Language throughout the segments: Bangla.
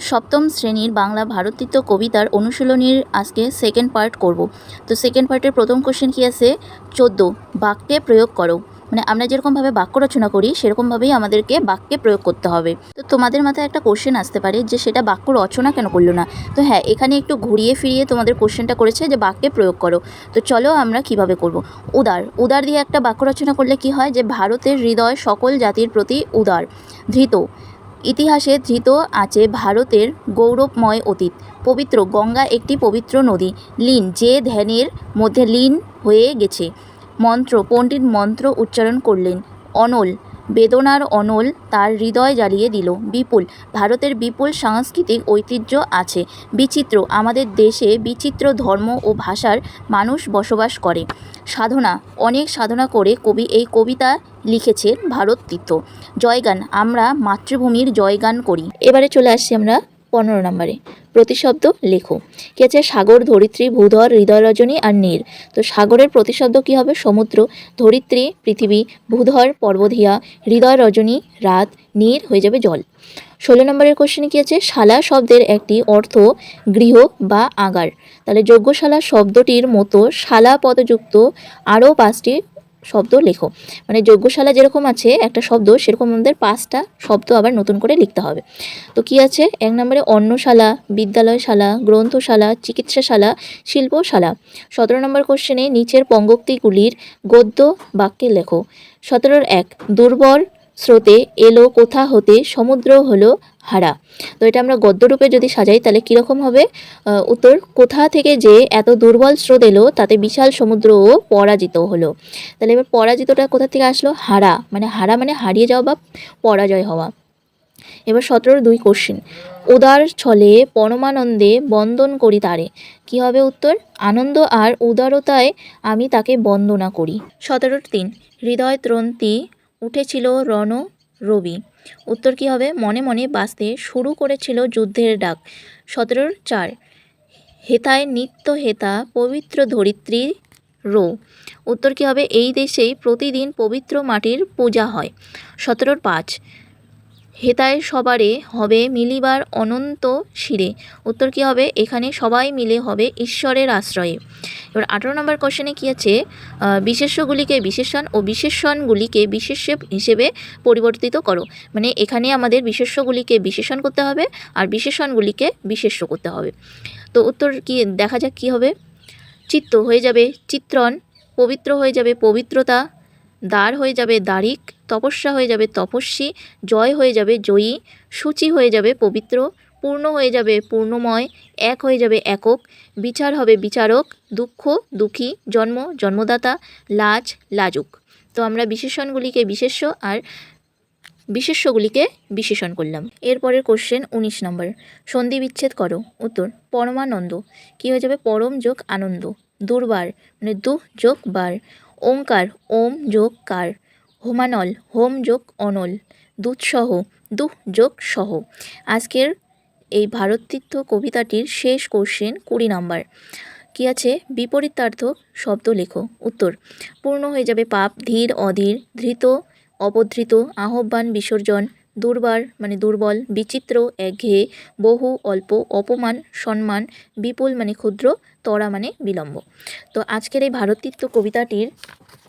সপ্তম শ্রেণীর বাংলা ভারতীয় কবিতার অনুশীলনীর আজকে সেকেন্ড পার্ট করব। তো সেকেন্ড পার্টের প্রথম কোশ্চেন কি আছে 14 বাক্যে প্রয়োগ করো। মানে আমরা যেরকমভাবে বাক্য রচনা করি সেরকমভাবেই আমাদেরকে বাক্যে প্রয়োগ করতে হবে। তো তোমাদের মাথায় একটা কোশ্চেন আসতে পারে যে সেটা বাক্য রচনা কেন করলো না। তো হ্যাঁ, এখানে একটু ঘুরিয়ে ফিরিয়ে তোমাদের কোশ্চেনটা করেছে যে বাক্যে প্রয়োগ করো। তো চলো আমরা কিভাবে করব। উদার দিয়ে একটা বাক্য রচনা করলে কি হয় যে ভারতের হৃদয় সকল জাতির প্রতি উদার। ধৃত, ইতিহাসে ধৃত আছে ভারতের গৌরবময় অতীত। পবিত্র, গঙ্গা একটি পবিত্র নদী। লীন, যে ধ্যানের মধ্যে লীন হয়ে গেছে। মন্ত্র, পণ্ডিত মন্ত্র উচ্চারণ করলেন। অনল, বেদনার অনল তার হৃদয় জ্বালিয়ে দিল। বিপুল, ভারতের বিপুল সাংস্কৃতিক ঐতিহ্য আছে। বিচিত্র, আমাদের দেশে বিচিত্র ধর্ম ও ভাষার মানুষ বসবাস করে। সাধনা, অনেক সাধনা করে কবি এই কবিতা লিখেছেন ভারত তীর্থ। জয়গান, আমরা মাতৃভূমির জয়গান করি। এবারে চলে আসছি আমরা 15 নম্বরে। প্রতিশব্দ লেখো। কি আছে? সাগর, ধরিত্রী, ভূধর, হৃদয় রজনী আর নীর। তো সাগরের প্রতিশব্দ কি হবে? সমুদ্র। ধরিত্রী পৃথিবী, ভূধর পর্বধিয়া, হৃদয় রজনী রাত, নীর হয়ে যাবে জল। 16 নম্বরের কোশ্চেনে কি আছে? শালা শব্দের একটি অর্থ গৃহ বা আগার। তাহলে যজ্ঞশালা শব্দটির মতো শালা পদযুক্ত আরও 5টি শব্দ লেখো। মানে যজ্ঞশালা যেরকম আছে একটা শব্দ, সেরকম আমাদের 5টা শব্দ আবার নতুন করে লিখতে হবে। তো কি আছে? 1 নম্বরে অন্নশালা, বিদ্যালয়শালা, গ্রন্থশালা, চিকিৎসাশালা, শিল্পশালা। 17 নম্বর কোশ্চেনে নিচের পঙ্ক্তিগুলির গদ্য বাক্যে লেখো। 17-1 দুর্বল স্রোতে এলো কোথা হতে, সমুদ্র হলো হারা। তো এটা আমরা গদ্যরূপে যদি সাজাই তাহলে কীরকম হবে? উত্তর, কোথা থেকে যে এত দুর্বল স্রোত এলো তাতে বিশাল সমুদ্রও পরাজিত হলো। তাহলে এবার পরাজিতটা কোথা থেকে আসলো? হারা মানে হারিয়ে যাওয়া বা পরাজয় হওয়া। এবার 17-2 কোশ্চেন। উদার ছলে পরমানন্দে বন্দন করি তারে। কি হবে উত্তর? আনন্দ আর উদারতায় আমি তাকে বন্দনা করি। 17-3 হৃদয় ত্রন্তি উঠেছিল রণ রবি। উত্তর কি হবে? মনে মনে বাঁচতে শুরু করেছিল যুদ্ধের ডাক। 17-4 হেতায় নিত্য হেতা পবিত্র ধরিত্রী রো। উত্তর কি হবে? এই দেশেই প্রতিদিন পবিত্র মাটির পূজা হয়। 17-5 হেতায় সবারে হবে মিলিবার অনন্ত শিরে। উত্তর কি হবে? এখানে সবাই মিলে হবে ঈশ্বরের আশ্রয়ে। এবার 18 নম্বর কোশ্চেনে কি আছে? বিশেষ্যগুলিকে বিশেষণ ও বিশেষণগুলিকে বিশেষ্য হিসেবে পরিবর্তিত করো। মানে এখানে আমাদের বিশেষ্যগুলিকে বিশেষণ করতে হবে আর বিশেষণগুলিকে বিশেষ্য করতে হবে। তো উত্তর কি দেখা যাক কি হবে। চিত্ত হয়ে যাবে চিত্রণ, পবিত্র হয়ে যাবে পবিত্রতা, দ্বার হয়ে যাবে দ্বারিক, তপস্যা হয়ে যাবে তপস্বী, জয় হয়ে যাবে জয়ী, সূচি হয়ে যাবে পবিত্র, পূর্ণ হয়ে যাবে পূর্ণময়, এক হয়ে যাবে একক, বিচার হবে বিচারক, দুঃখ দুঃখী, জন্ম জন্মদাতা, লাজ লাজুক। তো আমরা বিশেষণগুলিকে বিশেষ্য আর বিশেষ্যগুলিকে বিশেষণ করলাম। এরপরের কোশ্চেন 19 নম্বর। সন্ধি বিচ্ছেদ করো। উত্তর, পরমানন্দ কি হয়ে যাবে? পরম যোগ আনন্দ। দুর্বার মানে দুঃ যোগ বার। ওঙ্কার, ওম যোগ কার। হোমানল, হোম যোগ অনল। দুঃসহ, দুঃ যোগ সহ। আজকের এই ভারতীর্থ কবিতাটির শেষ কোশ্চেন 20 নম্বর। কি আছে? বিপরীতার্থক শব্দ লেখো। উত্তর, পূর্ণ হয়ে যাবে পাপ, ধীর অধীর, ধৃত অপধৃত, আহ্বান বিসর্জন, দুর্বার মানে দুর্বল, বিচিত্র একঘেয়ে, বহু অল্প, অপমান সম্মান, বিপুল মানে ক্ষুদ্র, তরা মানে বিলম্ব। তো আজকের এই ভারতীর্থ কবিতাটির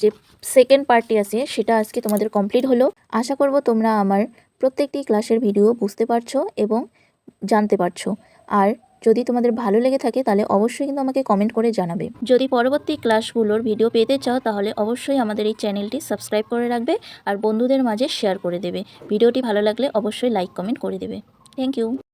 যে সেকেন্ড পার্টটি আছে সেটা আজকে তোমাদের কমপ্লিট হলো। আশা করব তোমরা আমার প্রত্যেকটি ক্লাসের ভিডিও বুঝতে পারছো এবং জানতে পারছো। আর যদি তোমাদের ভালো লেগে থাকে তাহলে অবশ্যই কিন্তু আমাকে কমেন্ট করে জানাবে। যদি পরবর্তী ক্লাসগুলোর ভিডিও পেতে চাও তাহলে অবশ্যই আমাদের এই চ্যানেলটি সাবস্ক্রাইব করে রাখবে আর বন্ধুদের মাঝে শেয়ার করে দেবে। ভিডিওটি ভালো লাগলে অবশ্যই লাইক কমেন্ট করে দেবে। Thank you.